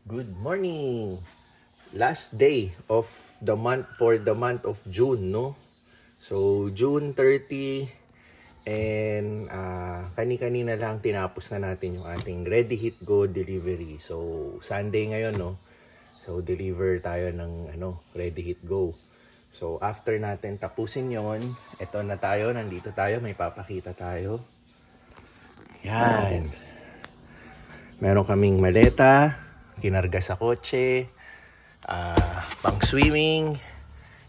Good morning! Last day of the month for the month of June, no? So, June 30 and kani-kanina lang tinapos na natin yung ating Ready Hit Go delivery. So, Sunday ngayon, no? So, deliver tayo ng Ready Hit Go. So, after natin tapusin yon, eto na tayo, nandito tayo, may papakita tayo. Yan. Meron kaming maleta, kinarga sa kotse, pang swimming,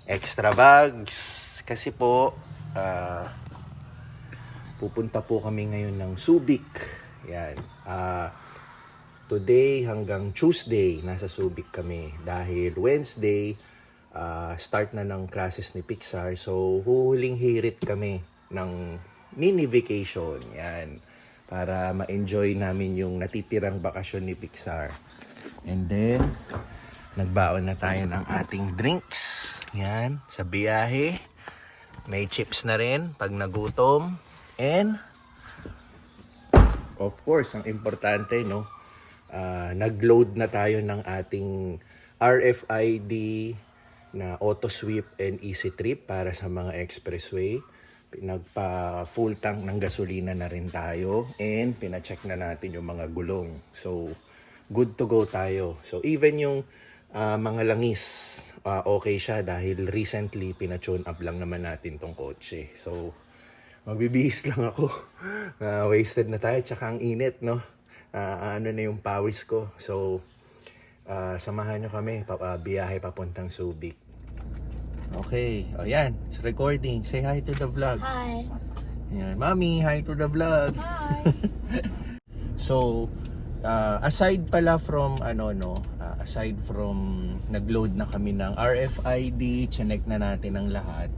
extra bags. Kasi po, pupunta po kami ngayon ng Subic. Yan. Today hanggang Tuesday, nasa Subic kami. Dahil Wednesday, start na ng classes ni Pixar. So, huhuling hirit kami ng mini vacation. Yan. Para ma-enjoy namin yung natitirang bakasyon ni Pixar. And then, nagbaon na tayo ng ating drinks. Yan, sa biyahe. May chips na rin pag nagutom. And, of course, ang importante, no? Nag-load na tayo ng ating RFID na auto sweep and easy trip para sa mga expressway. Pinagpa full tank ng gasolina na rin tayo. And, pina-check na natin yung mga gulong. So, good to go tayo. So, even yung mga langis, okay siya dahil recently pina-tune up lang naman natin tong kotse. So, magbibihis lang ako. Wasted na tayo. Tsaka ang init, no? Ano na yung pawis ko. So, samahan nyo kami. Biyahe papuntang Subic. Okay. O yan. It's recording. Say hi to the vlog. Hi. Yan. Mami, hi to the vlog. Hi. So, aside pala from aside from nag-load na kami ng RFID, check na natin ang lahat.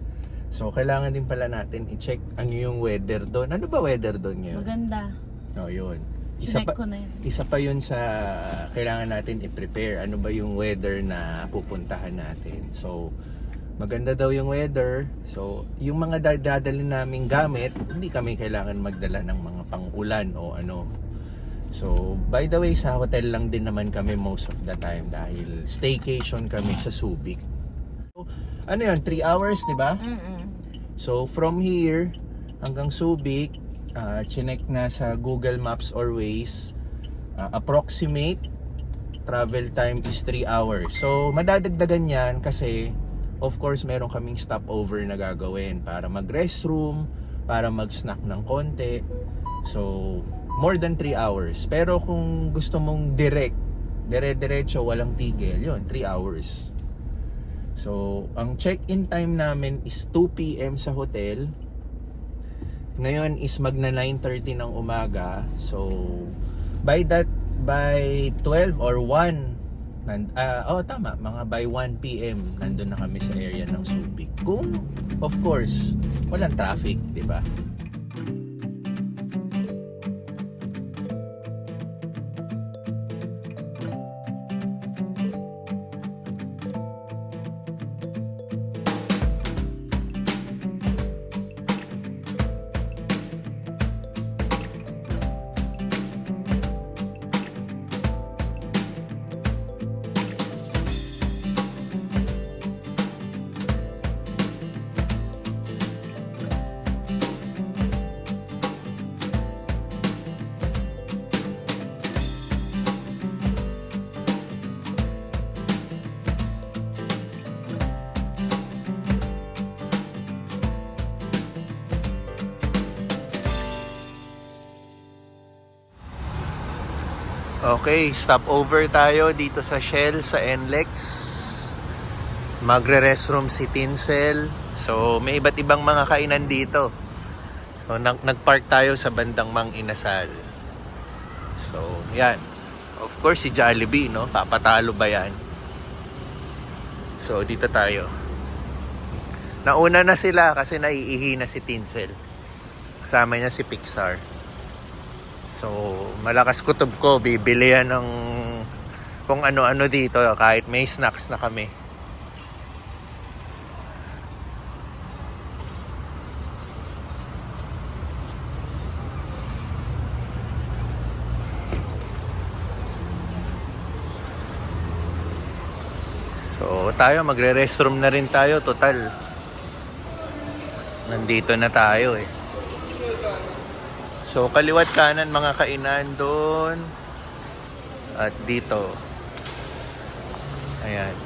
So, kailangan din pala natin i-check ano yung weather doon. Ano ba weather doon ngayon? Maganda. Oh, yun. Check ko na yun. Isa pa yun sa kailangan natin i-prepare. Ano ba yung weather na pupuntahan natin? So, maganda daw yung weather. So, yung mga dadalhin naming gamit, hindi kami kailangan magdala ng mga pang-ulan o ano. So, by the way, sa hotel lang din naman kami most of the time dahil staycation kami sa Subic. So, ano yun? 3 hours, di ba? So, from here hanggang Subic, chinek na sa Google Maps or Waze, approximate travel time is 3 hours. So, madadagdagan yan kasi of course, meron kaming stopover na gagawin para mag-restroom, para mag-snack ng konti. So, more than 3 hours. Pero kung gusto mong dire-diretso, walang tigil, yun, 3 hours. So, ang check-in time namin is 2 p.m. sa hotel. Ngayon is magna 9:30 ng umaga. So, by 12 or 1, tama, mga by 1 p.m. nandun na kami sa area ng Subic. Kung, of course, walang traffic, di ba? Okay, stop over tayo dito sa Shell sa NLEX. Magre-restroom si Tinsel. So, may iba't ibang mga kainan dito. So, nagpark tayo sa bandang Mang Inasal. So, yan. Of course, si Jollibee, no? Papatalo ba yan? So, dito tayo. Nauna na sila kasi naiihi na si Tinsel. Kasama niya si Pixar. So, malakas kutob ko, bibili yan ng kung ano-ano dito kahit may snacks na kami. So tayo, magre-restroom na rin tayo. Total, nandito na tayo eh. So kaliwat kanan mga kainan doon. At dito. Ayan.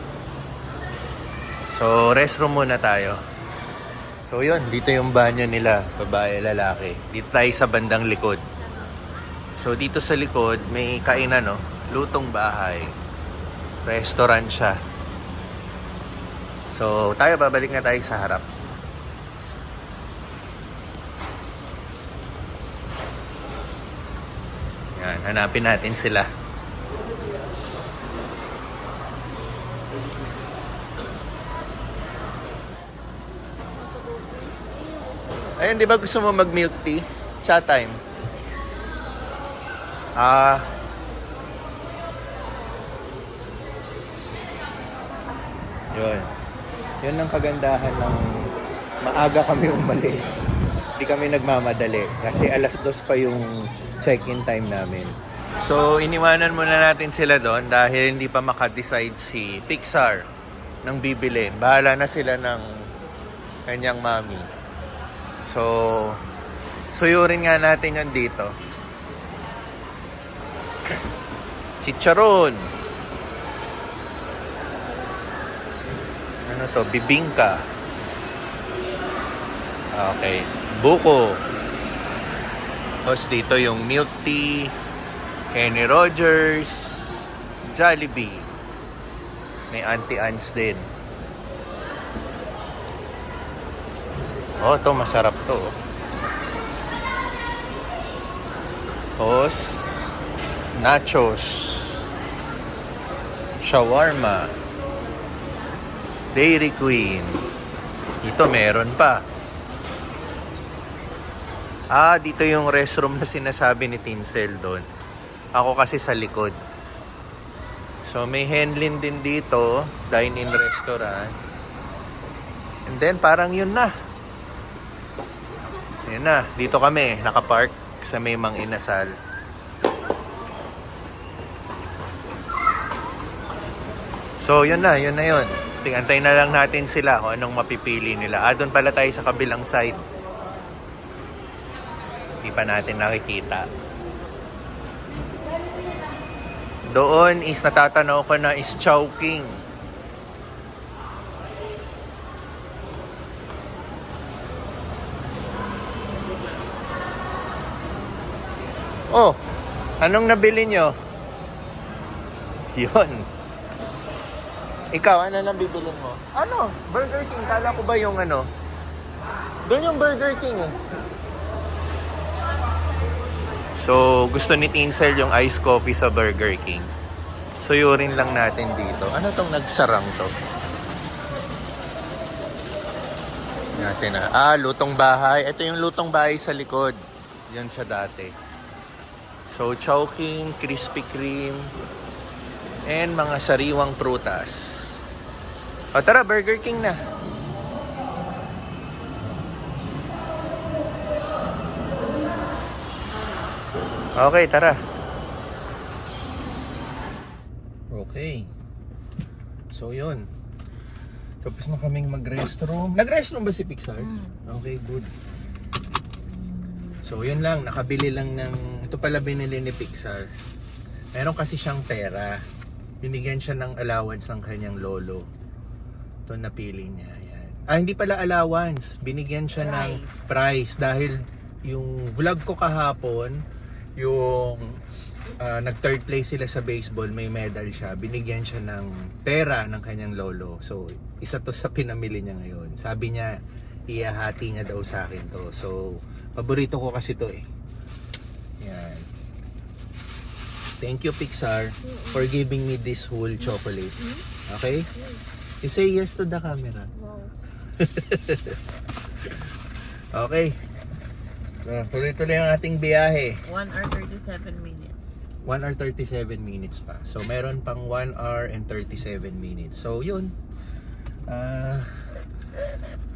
So restroom muna tayo. So yun, dito yung banyo nila, babae, lalaki. Dito tayo sa bandang likod. So dito sa likod, may kainan, no? Lutong bahay. Restaurant siya. So tayo, babalik na tayo sa harap. Yan, hanapin natin sila. Ayun, di ba gusto mo mag-milk tea? Chat time. Yun. Yun ang kagandahan ng maaga kami umalis. Hindi kami nagmamadali. Kasi 2:00 pa yung check-in time namin. So, iniwanan muna natin sila doon dahil hindi pa makadecide si Pixar ng bibilin. Bahala na sila ng kanyang mami. So, suyurin nga natin yan dito. Chicharon. Ano to? Bibingka. Okay. Buko. Tapos dito yung milk tea. Kenny Rogers. Jollibee. May Auntie Anne's din. Oh, to masarap to. Tapos nachos. Shawarma. Dairy Queen. Ito meron pa. Dito yung restroom na sinasabi ni Tinsel doon. Ako kasi sa likod. So may Henlin din dito, dine-in restaurant. And then parang yun na. Yun na, dito kami nakapark sa may Mang Inasal. So yun na yun. Tingantay na lang natin sila kung anong mapipili nila. Doon pala tayo sa kabilang side. Hindi pa natin nakikita. Doon is natatanaw ko na is Chowking. Oh, anong nabili nyo? Yun. Ikaw, ano nang bibilin mo? Ano? Burger King. Kala ko ba yung ano? Doon yung Burger King eh. So, gusto ni Tinsel yung iced coffee sa Burger King. So, yurin lang natin dito. Ano tong nagsarang to? Natin na. Lutong bahay. Ito yung lutong bahay sa likod. Yan siya dati. So, Chowking, Krispy Kreme, and mga sariwang prutas. O tara, Burger King na. Okay, tara. Okay. So, yun. Tapos na kaming mag-restroom. Nag-restroom ba si Pixar? Okay, good. So, yun lang. Nakabili lang ng... Ito pala binili ni Pixar. Meron kasi siyang pera. Binigyan siya ng allowance ng kanyang lolo. Ito napili niya. Yan. Hindi pala allowance. Binigyan siya ng prize. Dahil yung vlog ko kahapon, yung nag-third place sila sa baseball, may medal siya. Binigyan siya ng pera ng kanyang lolo. So, isa to sa pinamili niya ngayon. Sabi niya, ihahati niya daw sa akin to. So, paborito ko kasi to eh. Yan. Thank you, Pixar, for giving me this whole chocolate. Okay? You say yes to the camera. Wow. Okay. Tuloy-tuloy ang ating biyahe. 1 hour 37 minutes. 1 hour 37 minutes pa. So, meron pang 1 hour and 37 minutes. So, yun.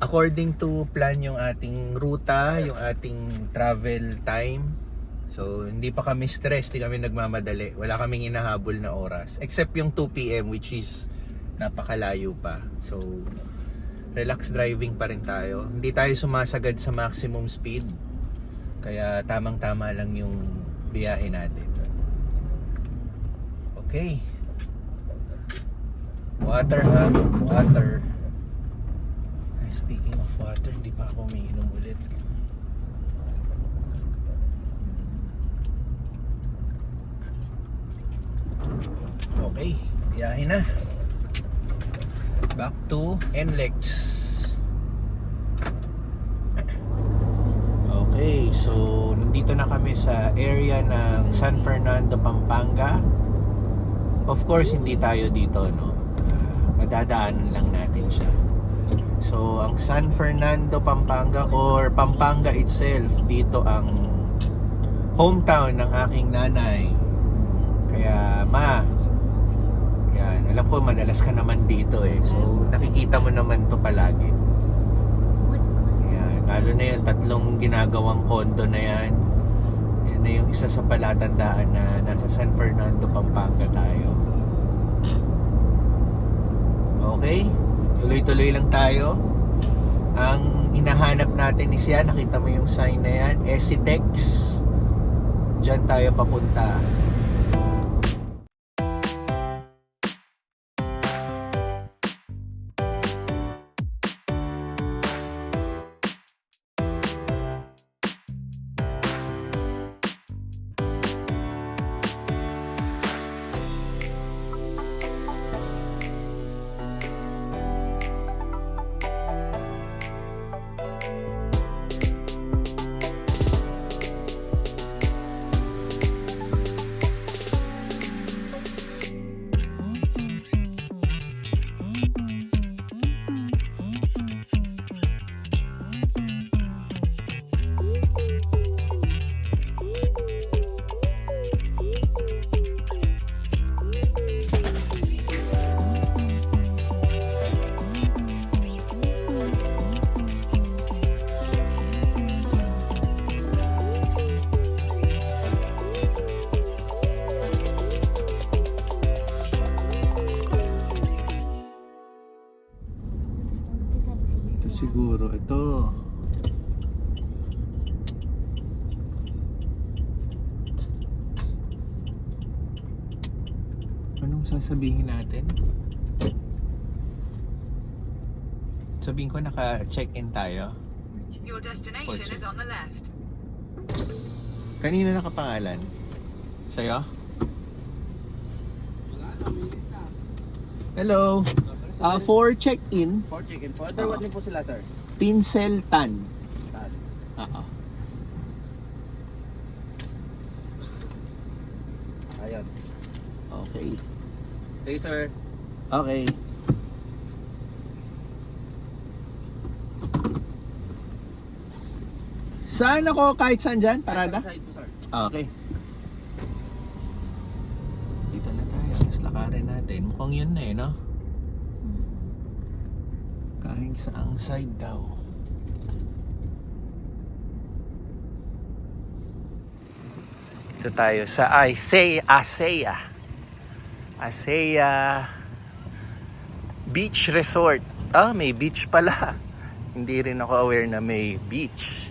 According to plan yung ating ruta, yung ating travel time. So, hindi pa kami stress, hindi kami nagmamadali. Wala kaming inahabol na oras. Except yung 2 p.m. which is napakalayo pa. So, relax driving pa rin tayo. Hindi tayo sumasagad sa maximum speed. Kaya tamang-tama lang yung biyahe natin. Okay. Water ha, water. Ay, speaking of water, hindi pa ako umiinom ulit. Okay, biyahe na. Back to NLEX. Okay, so nandito na kami sa area ng San Fernando, Pampanga. Of course, hindi tayo dito, no? Madadaanan lang natin siya. So, ang San Fernando, Pampanga or Pampanga itself, dito ang hometown ng aking nanay. Kaya, ma, yan, alam ko madalas ka naman dito eh. So, nakikita mo naman to palagi. Yan, lalo na yung 3 ginagawang kondo na yan. Yan na yung isa sa palatandaan na nasa San Fernando, Pampanga tayo. Okay, tuloy-tuloy lang tayo. Ang hinahanap natin is yan, nakita mo yung sign na yan, Esitex. Diyan tayo papunta. Siguro ito. Anong sasabihin natin? Sabihin ko naka-check-in tayo. Your destination Kotse. is on the left. Kanina nakapangalan? Sa'yo? Hello. For check-in, For chicken po. What din po sila, sir? Tinsel Tan. Oo. Ayun. Okay. Okay, sir. Okay. Saan ako? Kahit saan dyan? Parada? Side po, sir. Okay. Dito na tayo. Mas lakarin natin. Mukhang yun na eh, no? Kahit saang side daw. Ito tayo sa Asea Beach Resort. May beach pala. Hindi rin ako aware na may beach.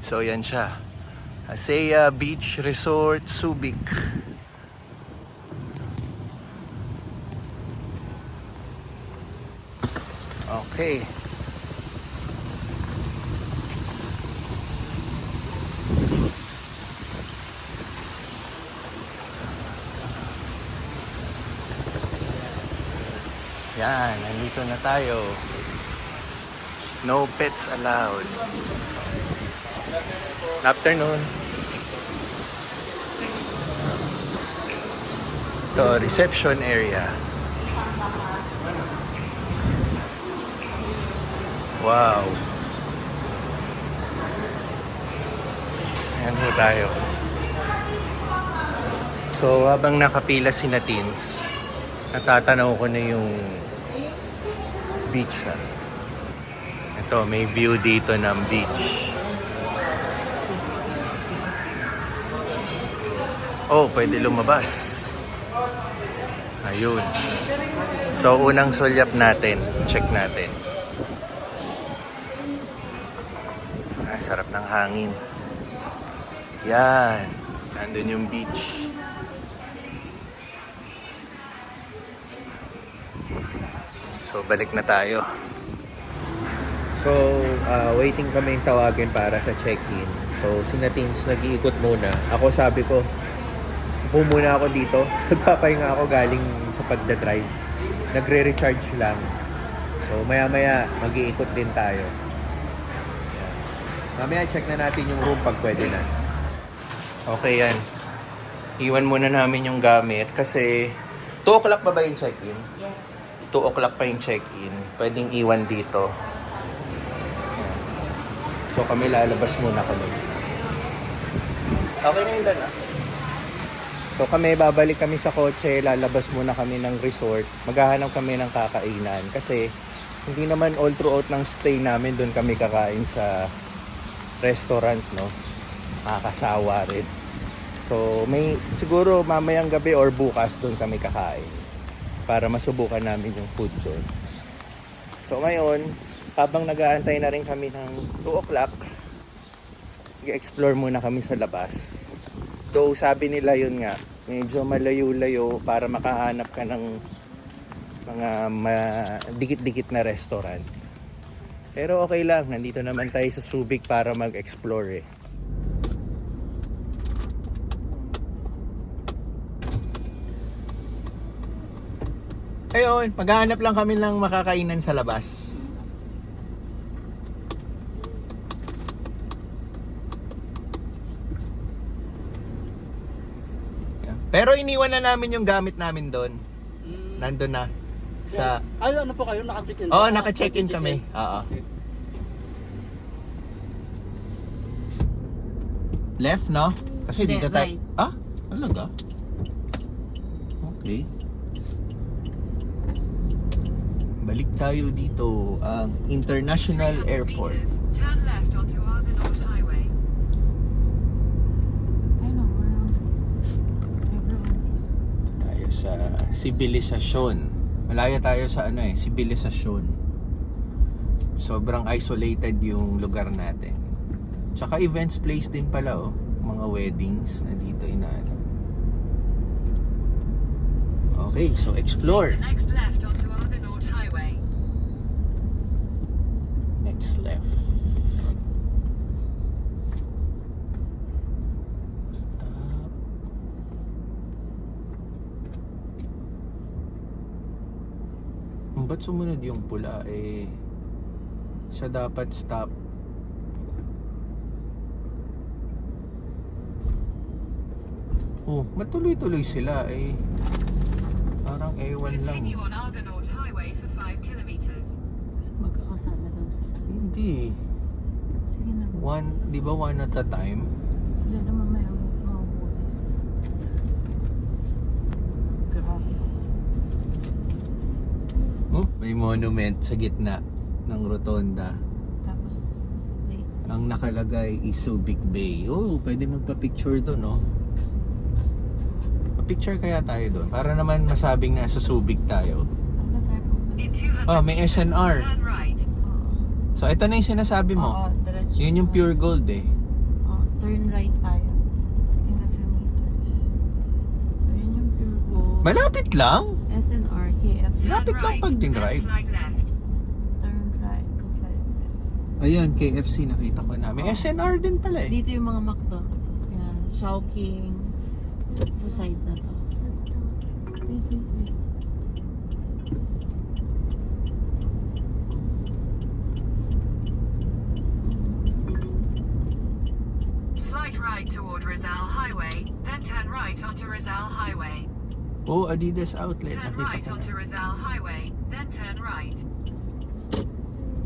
So yan siya. Asea Beach Resort, Subic. Okay. Yan, nandito na tayo. No pets allowed. Afternoon. Ito, reception area. Wow. Ayan ho tayo. So, habang nakapila si Natins, natatanaw ko na yung beach. Ito, may view dito ng beach. Oh, pwede lumabas. Ayun. So, unang sulyap natin. Check natin. Ah, sarap ng hangin. Yan. Nandun yung beach. So, balik na tayo. So, waiting kami yung tawagin para sa check-in. So, sina Teens nag-iikot muna. Ako sabi ko, upo muna ako dito. Nagpapahinga ako galing sa pagdadrive. Nagre-recharge lang. So, maya-maya, mag-iikot din tayo. Yan. Mamaya, check na natin yung room pag pwede na. Okay, yan. Iwan muna namin yung gamit kasi 2 o'clock ba yung check-in? 2 o'clock pa yung check-in. Pwedeng iwan dito. So kami lalabas muna kami. Okay na yun Dan ah. So kami babalik kami sa kotse, lalabas muna kami ng resort. Maghahanap kami ng kakainan kasi hindi naman all throughout ng stay namin doon kami kakain sa restaurant, no. Makakasawa rin. So may siguro mamayang gabi or bukas doon kami kakain para masubukan namin yung food doon. So ngayon, habang nag-aantay na rin kami ng 2 o'clock, i-explore muna kami sa labas. Though sabi nila yun nga, medyo malayo-layo para makahanap ka ng mga dikit-dikit na restaurant. Pero okay lang, nandito naman tayo sa Subic para mag-explore eh. Ayun, maghahanap lang kami ng makakainan sa labas. Pero iniwan na namin yung gamit namin doon. Nandun na. Sa... Ay, ano po kayo? Naka-check-in? Oo, naka-check-in kami. Oo. Left, no? Kasi Hindi, dito tayo... right. Ah? Talaga? Okay. Balik tayo dito. Ang International 300 Airport. meters, turn left onto Argonaut Highway. I know where everyone is. Tayo sa sibilisasyon. Malaya tayo sa ano eh, sibilisasyon. Sobrang isolated yung lugar natin. Tsaka events place din pala oh. Mga weddings na dito inaano. Okay, so explore. Take the next left onto Argonaut Highway. Next left. Stop. Ba't sumunod yung pula eh? Siya dapat stop. Oh, matuloy-tuloy sila eh. Parang ewan lang. Continue on Argonaut Highway for 5 kilometers. So, magkakasala daw sila. Hindi. Sige na. Di ba one at a time? Sila naman may mahuhuli. Grabe. Oh, may monument sa gitna ng rotonda. Tapos, straight. Ang nakalagay is Subic Bay. Oh, pwede magpa-picture doon, no? Pa-picture kaya tayo doon para naman masabing nasa Subic tayo. Ano tayo po? In 200 Ah, may meters, SNR. turn right. So, ito na yung sinasabi mo. Oo, diretso. Yun yung pure gold eh. Turn right tayo. In a few meters. Ayun yung pure gold. Malapit lang. SNR, KFC. Turn Lapit lang pag din then right. slide left. Turn right. Just like that. Ayan, KFC nakita ko na. May SNR din pala eh. Dito yung mga McDo. Yan. Chowking. Sa side na to. Wait. Slide right toward Rizal Highway, then turn right onto Rizal Highway. Oh, Adidas outlet. Turn Nakita right ko onto na. Rizal Highway, then turn right.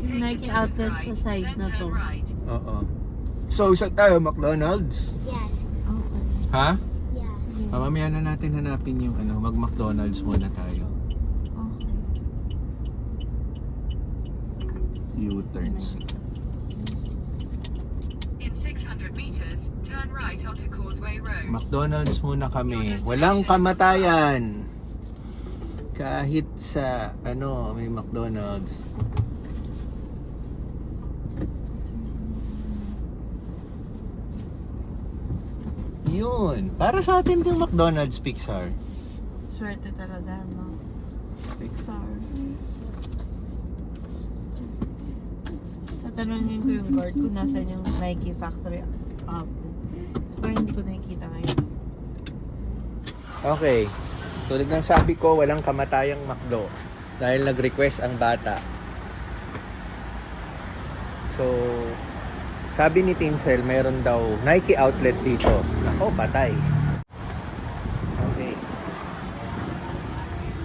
Yung Take the Nike second outlet right, sa side then na turn to. right. Oo. So, isa tayo, McDonald's. Yes. Okay. Ha? Yeah. Sige. Mamaya na natin hanapin yung ano, mag-McDonald's muna tayo. Okay. U-turns. In 600 meters, turn right onto Causeway Road. McDonald's muna kami. Walang kamatayan. Kahit sa, ano, may McDonald's. Yun. Para sa atin yung McDonald's, Pixar. Swerte talaga, no? Pixar. Tatanungin ko yung guard kung nasan yung Nike factory outlet. So, parang hindi ko nakikita ngayon. Okay. Tulad ng sabi ko, walang kamatayang McDo. Dahil nag-request ang bata. So, sabi ni Tinsel, mayroon daw Nike outlet dito. Ako, patay. Okay.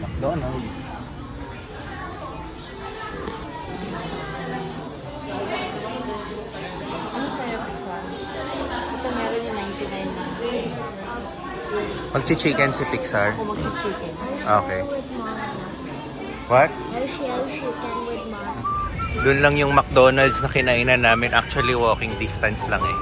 McDonald's. Ano sa'yo, Pixar? Ito meron yung 99 na. Magchi-chicken si Pixar. Ako mag-chicken. Okay. With mom. What? I'll chicken with mom. Doon lang yung McDonald's na kinainan namin. Actually, walking distance lang eh.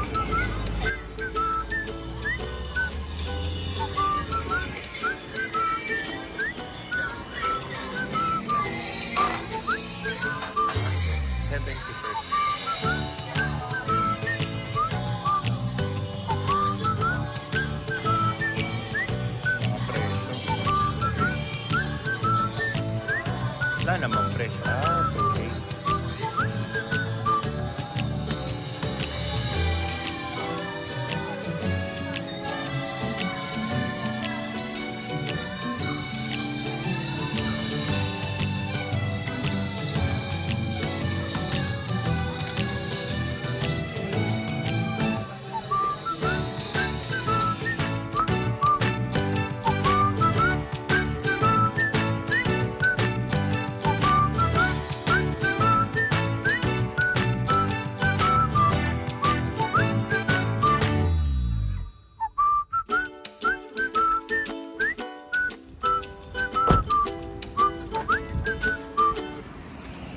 Wala namang fresh. Okay.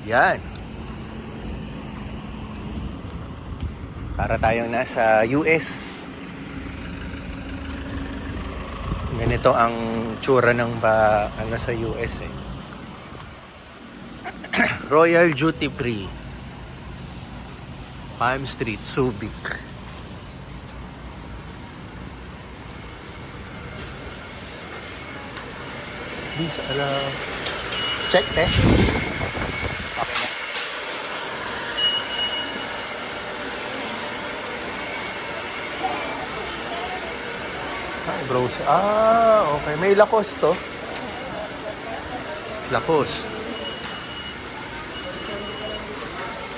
Yan. Para tayong nasa US. Ganito ang tsura ng sa US eh. Royal Duty Free. Palm Street, Subic. Please allow. Check test. Okay na. Ay, bros. Okay. May Lacoste to. Lacoste.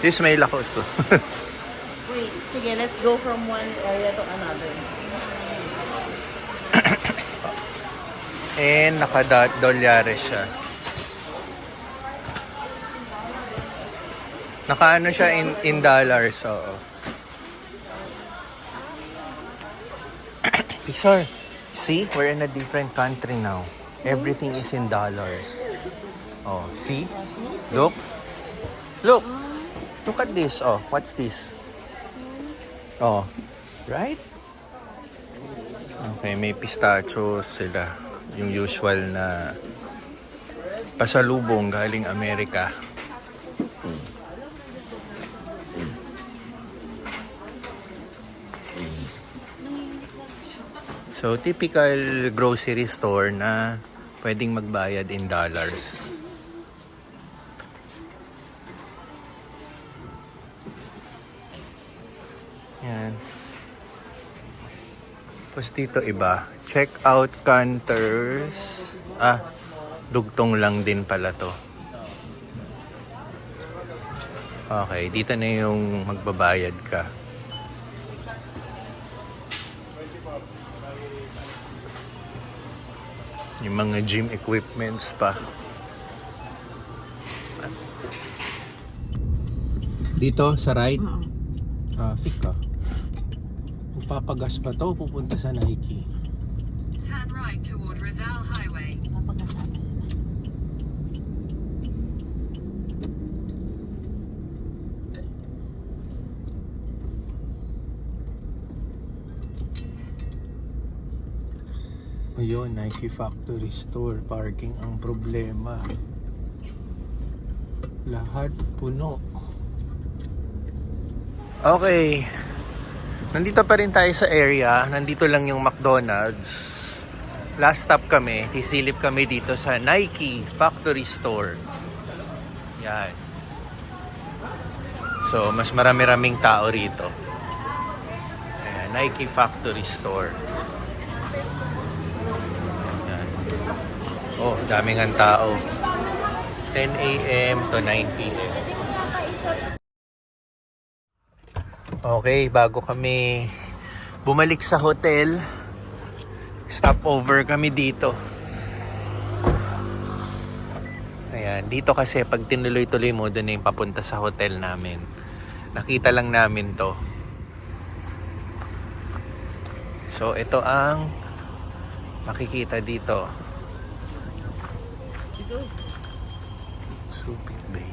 This may Lacoste to. Wait, sige, let's go from one area to another. And naka-dolyare siya. Naka-ano siya in dollars, oo. Pixar, see? We're in a different country now. Everything is in dollars. Oh, see? Look. Look. Look at this. Oh, what's this? Oh, right? Okay, may pistachios sila. Yung usual na pasalubong galing Amerika. So, typical grocery store na pwedeng magbayad in dollars. Yan. Tapos dito iba. Check out counters. Dugtong lang din pala to. Okay, dito na yung magbabayad ka. Yung mga gym equipments pa. Dito sa right, traffic ka. Magpapagas pa to, pupunta sa Nike. Turn right toward Rizal Highway. Mapagkasama sila. Ayun, Nike Factory Store. Parking ang problema. Lahat puno. Okay. Nandito pa rin tayo sa area. Nandito lang yung McDonald's. Last stop kami. Sisilip kami dito sa Nike Factory Store. Yan. So, mas marami-raming tao rito. Ayan, Nike Factory Store. Yan. Oh, daming ang tao. 10 a.m. to 9 p.m. Okay, bago kami bumalik sa hotel, stopover kami dito. Ayan, dito kasi pag tinuloy-tuloy mo, doon na yung papunta sa hotel namin. Nakita lang namin to. So, ito ang makikita dito. Subic Bay.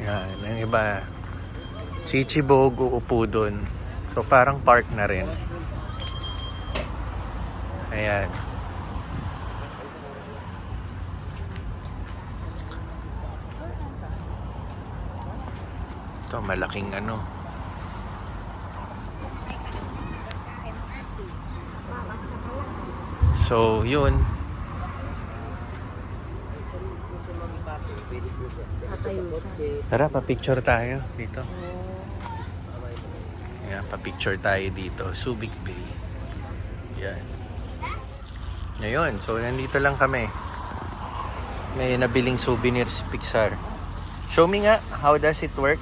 Ayan, ang iba. Chichibog uupo dun. So, parang park na rin. Ayan. Ito, malaking ano. So, yun. Tara, pa-picture tayo dito. Ayan, pa-picture tayo dito. Subic Bay. Yan. Ngayon, so nandito lang kami. May nabiling souvenir si Pixar. Show me nga, how does it work?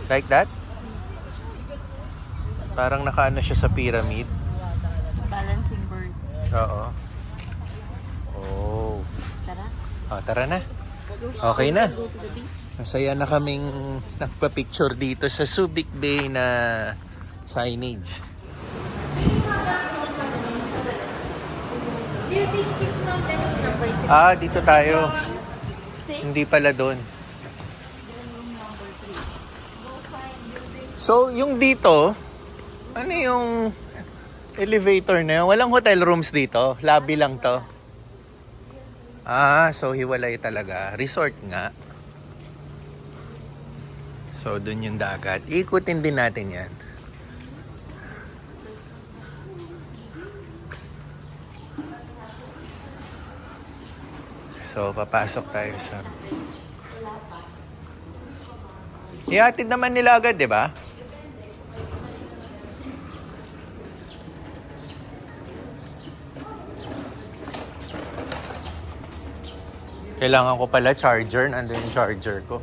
Like that? Parang nakaano siya sa pyramid. Balancing bird. Oo. Oh. Tara. Oh, tara na. Okay na. Go to the beach. Masaya na kaming nagpa-picture dito sa Subic Bay na signage. Do you think 6 mountain number? Ah, dito tayo. Hindi pala doon. So, yung dito, ano yung elevator na yun? Walang hotel rooms dito. Lobby lang to. Ah, so hiwalay talaga. Resort nga. So, dun yung dagat. Ikutin din natin yan. So, papasok tayo sa... Ihatid naman nila agad, di ba? Kailangan ko pala charger. Nandun yung charger ko.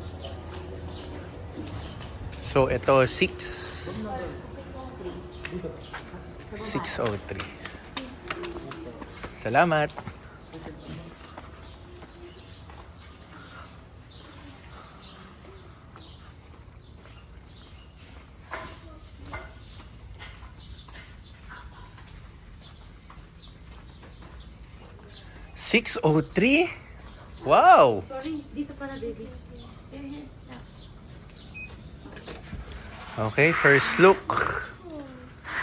So, ito, 603. Salamat. $603? Wow! Sorry, dito pala, baby. Okay, first look.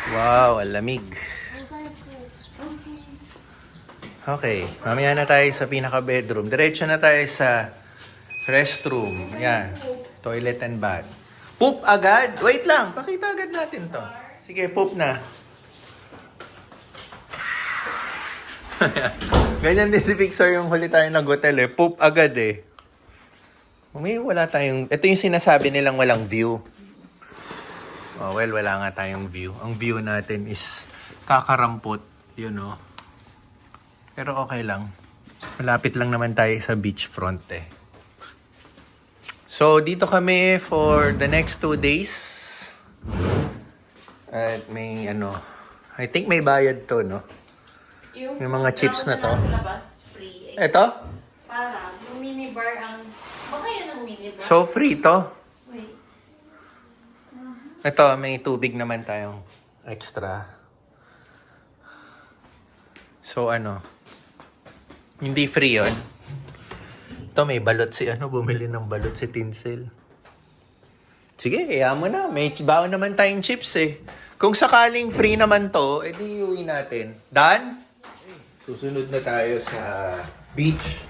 Wow, ang lamig. Okay, mamaya na tayo sa pinaka-bedroom. Diretso na tayo sa restroom. Yan, toilet and bath. Poop agad? Wait lang, pakita agad natin to. Sige, poop na. Ganyan din si Pixar yung huli tayo nag-hotel eh. Poop agad eh. May wala tayong... Ito yung sinasabi nilang walang view. Oh, well, wala nga tayong view. Ang view natin is kakarampot. You know. Pero okay lang. Malapit lang naman tayo sa beachfront eh. So, dito kami for the next 2 days. At may ano... I think may bayad to, no? Yung mga chips na to. Sa labas, free. Ito? Para, yung minibar ang... Baka yan ang minibar. So, free to. Wait. Ito, may tubig naman tayong extra. So, ano? Hindi free yun. Ito, may balot si ano, bumili ng balot si Tinsel. Sige, kaya mo na. May baon naman tayong chips eh. Kung sakaling free naman to, edi iuwi natin. Dan? Susunod na tayo sa beach.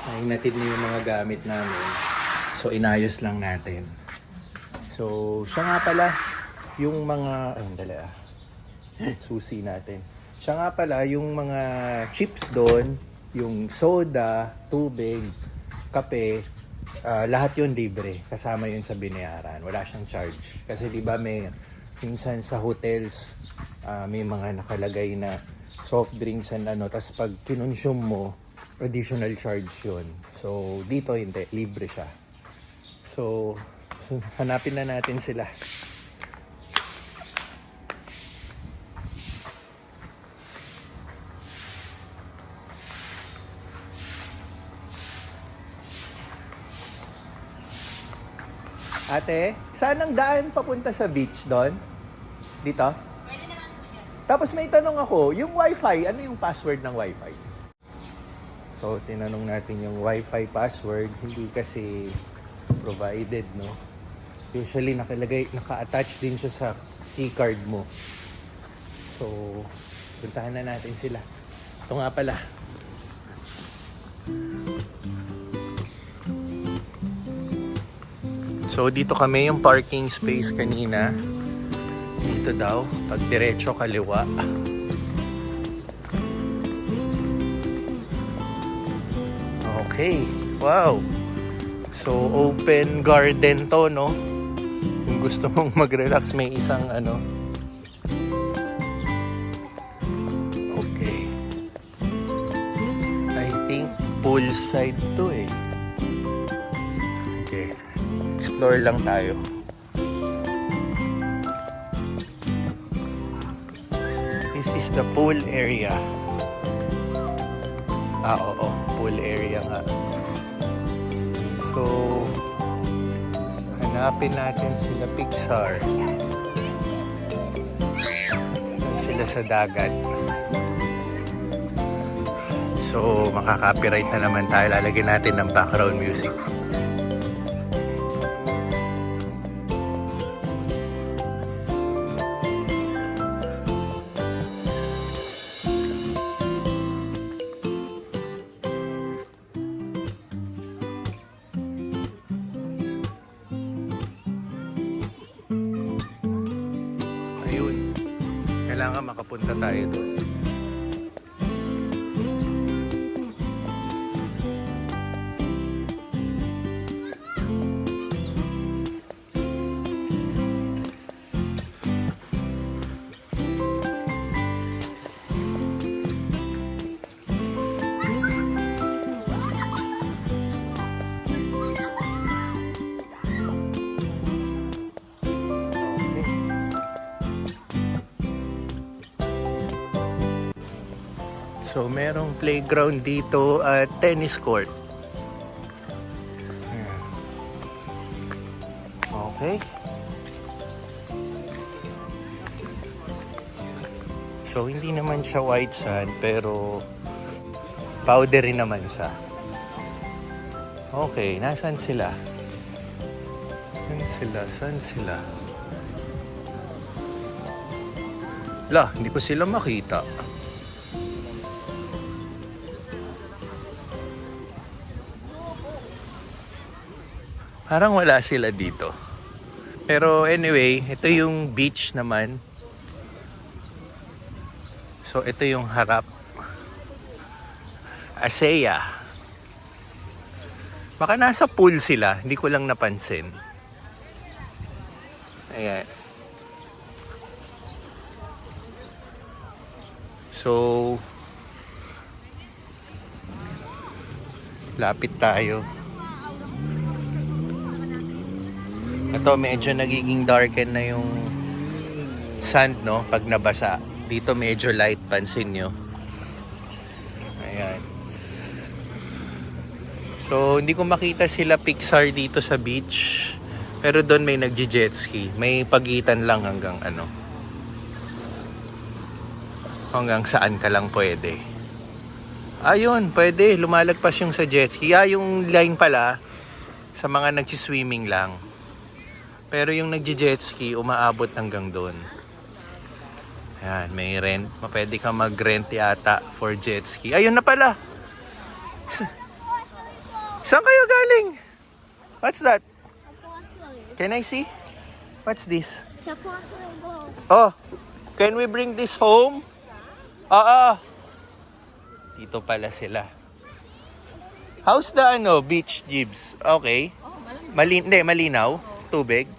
Ay, natid na yung mga gamit namin. So, inayos lang natin. So, siya nga pala, yung mga... Ay, dali ah. Susi natin. Siya nga pala, yung mga chips doon, yung soda, tubig, kape, lahat yun libre. Kasama yun sa binayaran. Wala siyang charge. Kasi di ba may minsan sa hotels, may mga nakalagay na soft drinks and ano. Tapos pag kinonsume mo, additional charge yun. So, dito hindi. Libre siya. So hanapin na natin sila. Ate, saan ang daan papunta sa beach doon? Dito? Pwede naman po dyan. Tapos may tanong ako, yung wifi, ano yung password ng wifi? So, tinanong natin yung wifi password, hindi kasi provided, no? Usually, naka-attach din siya sa keycard mo. So, puntahan na natin sila. Ito nga pala. So, dito kami yung parking space kanina. Dito daw, pag diretso kaliwa. Okay, wow. So, open garden to, no? Kung gusto mong mag-relax, may isang ano. Okay. I think poolside to eh. Okay. Explore lang tayo. This is the pool area. Oo, pool area nga. So, hanapin natin sila Pixar. Sila sa dagat. So, makaka-copyright na naman tayo. Lalagyan natin ng background music. Kailangan makapunta tayo doon. So, merong playground dito at tennis court. Okay. So, hindi naman siya white sand, pero powdery naman siya. Okay, nasan sila? Saan sila? La, hindi ko sila makita. Parang wala sila dito. Pero anyway, ito yung beach naman. So ito yung harap. Asea. Baka nasa pool sila, hindi ko lang napansin. Ayan. So lapit tayo. Ito medyo nagiging darken na yung sand, no? Pag nabasa. Dito medyo light, pansin nyo. Ayan. So, hindi ko makita sila Pixar dito sa beach. Pero doon may nagji-jet ski. May pagitan lang hanggang ano. Hanggang saan ka lang pwede. Ayun, pwede. Lumalagpas yung sa jet ski. Yung line pala sa mga nagsiswimming lang. Pero yung nagje-jet ski, umaabot hanggang doon. Ayan, may rent. Pwede ka mag-rent yata for jet ski. Ayun na pala. Saan kayo galing? What's that? Can I see? What's this? It's a fossil boat. Oh, can we bring this home? Oo. Dito pala sila. How's the beach, Jibs? Okay. Hindi, malinaw. Tubig.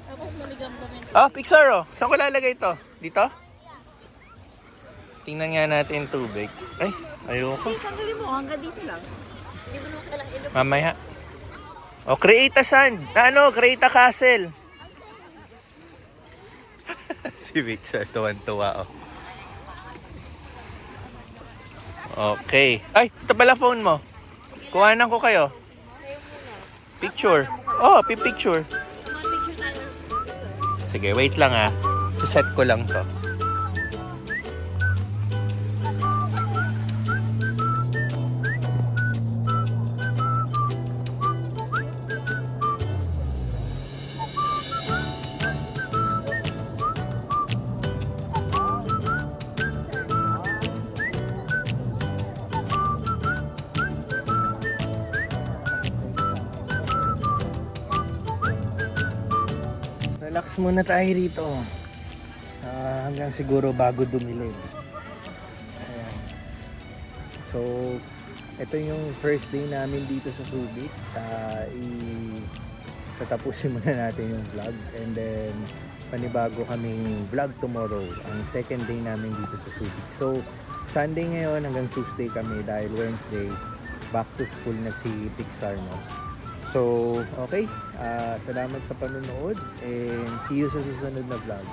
Tapos maligam-gamin. Pixar oh. Saan ko lalagay ito? Dito? Tingnan nga natin yung tubig. Ay, ayoko. Tanggalin mo, hanggang dito lang. Hindi mo naman kailangan ilap. Mamaya. Create a sand. Create a castle. Si Pixar, tuwan-tuwa oh. Okay. Ay, ito pala phone mo. Kuhanan ko kayo. Picture. Picture. Sige, wait lang set ko lang to. Relax muna tayo rito. Hanggang siguro bago dumilim. Ayan. So, ito yung first day namin dito sa Subic. Tatapusin muna natin yung vlog. And then, panibago kaming vlog tomorrow. Ang second day namin dito sa Subic. So, Sunday ngayon hanggang Tuesday kami dahil Wednesday back to school na si Pixar, no? So, okay. Salamat sa panonood and see you sa susunod na vlog.